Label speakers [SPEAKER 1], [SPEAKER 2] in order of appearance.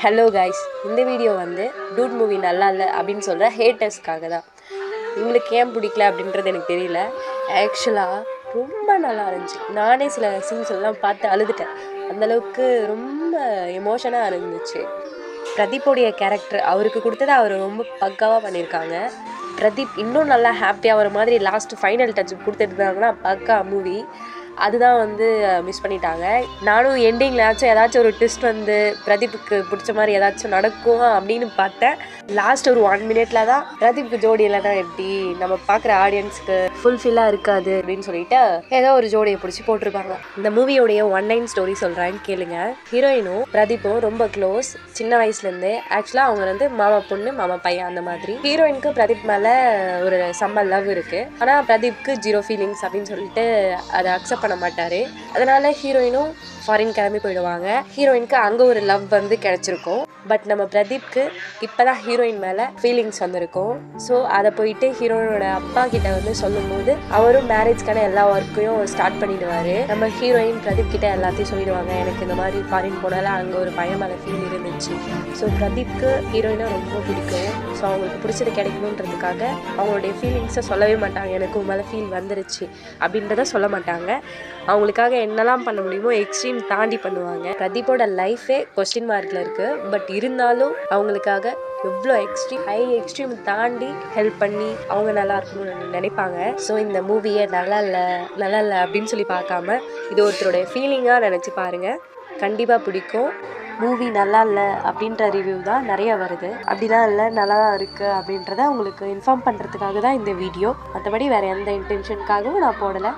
[SPEAKER 1] Hello guys, இந்த video வந்து dude movie நல்லா இல்லை அப்படின்னு சொல்கிற ஹேட்டர்ஸ்க்காக தான். உங்களுக்கு ஏன் பிடிக்கல அப்படின்றது எனக்கு தெரியல. ஆக்சுவலாக ரொம்ப நல்லா இருந்துச்சு. நானே சில சீன்ஸ் எல்லாம் பார்த்து அழுதுட்டேன். அந்தளவுக்கு ரொம்ப எமோஷனாக இருந்துச்சு. பிரதீப்போடைய கேரக்டர் அவருக்கு கொடுத்ததை அவர் ரொம்ப பக்காவாக பண்ணியிருக்காங்க. பிரதீப் இன்னும் நல்லா ஹாப்பியாக வர மாதிரி லாஸ்ட்டு ஃபைனல் டச் கொடுத்துருந்தாங்கன்னா பக்கா மூவி. அதுதான் வந்து மிஸ் பண்ணிட்டாங்க. நானும் எண்டிங்லாச்சும் ஏதாச்சும் ஒரு ட்விஸ்ட் வந்து பிரதீப்புக்கு பிடிச்ச மாதிரி ஏதாச்சும் நடக்கும் அப்படின்னு பார்த்தேன். லாஸ்ட் ஒரு 1 மினிட்ல தான் பிரதீப்புக்கு ஜோடி இல்லைன்னா எப்படி நம்ம பார்க்குற ஆடியன்ஸுக்கு ஃபுல்ஃபில்லாக இருக்காது அப்படின்னு சொல்லிட்டு ஏதோ ஒரு ஜோடியை பிடிச்சி போட்டிருப்பாங்க. இந்த மூவியோடைய 1 லைன் ஸ்டோரி சொல்கிறேன்னு கேளுங்க. ஹீரோயினும் பிரதீப்பும் ரொம்ப க்ளோஸ் சின்ன வயசுலேருந்தே. ஆக்சுவலாக அவங்க வந்து மாமா பொண்ணு மாமா பையன் அந்த மாதிரி. ஹீரோயினுக்கு பிரதீப் மேலே ஒரு செம்ம லவ் இருக்குது. ஆனால் பிரதீப்க்கு 0 ஃபீலிங்ஸ் அப்படின்னு சொல்லிட்டு அதை அக்செப்ட் பண்ண மாட்டாரு. அதனால ஹீரோயினும் ஃபாரின் கிளம்பி போயிடுவாங்க. ஹீரோயினுக்கு அங்கே ஒரு லவ் வந்து கிடைச்சிருக்கும். பட் நம்ம பிரதீப்க்கு இப்போ தான் ஹீரோயின் மேலே ஃபீலிங்ஸ் வந்திருக்கும். ஸோ அதை போயிட்டு ஹீரோயினோட அப்பா கிட்ட வந்து சொல்லும்போது அவரும் மேரேஜ்க்கான எல்லா ஒர்க்கையும் ஸ்டார்ட் பண்ணிடுவார். நம்ம ஹீரோயின் பிரதீப் கிட்ட எல்லாத்தையும் சொல்லிடுவாங்க, எனக்கு இந்த மாதிரி ஃபாரின் போனால அங்கே ஒரு பையன் மேலே ஃபீல் இருந்துச்சு. ஸோ பிரதீப்க்கு ஹீரோயினை ரொம்ப பிடிக்கும். ஸோ அவங்களுக்கு பிடிச்சது கிடைக்கணுன்றதுக்காக அவங்களுடைய ஃபீலிங்ஸை சொல்லவே மாட்டாங்க. எனக்கு உன் மேலே ஃபீல் வந்துருச்சு அப்படின்றத சொல்ல மாட்டாங்க. அவங்களுக்காக என்னெல்லாம் பண்ண முடியுமோ எக்ஸ்ட்ரீம் தாண்டி பண்ணுவாங்க. பிரதீப்போட லைஃபே கொஸ்டின் மார்க்கில் இருக்குது. பட் இருந்தாலும் அவங்களுக்காக எவ்வளோ ஹை எக்ஸ்ட்ரீம் தாண்டி ஹெல்ப் பண்ணி அவங்க நல்லா இருக்கணும்னு நினைப்பாங்க. ஸோ இந்த மூவியை நல்லா இல்லை அப்படின்னு சொல்லி பார்க்காம இது ஒருத்தருடைய ஃபீலிங்காக நினச்சி பாருங்கள், கண்டிப்பாக பிடிக்கும். மூவி நல்லா இல்லை அப்படின்ற ரிவ்யூ தான் நிறைய வருது. அப்படிலாம் இல்லை, நல்லா தான் இருக்குது அப்படின்றத உங்களுக்கு இன்ஃபார்ம் பண்ணுறதுக்காக தான் இந்த வீடியோ. மற்றபடி வேறு எந்த இன்டென்ஷனுக்காகவும் நான் போடலை.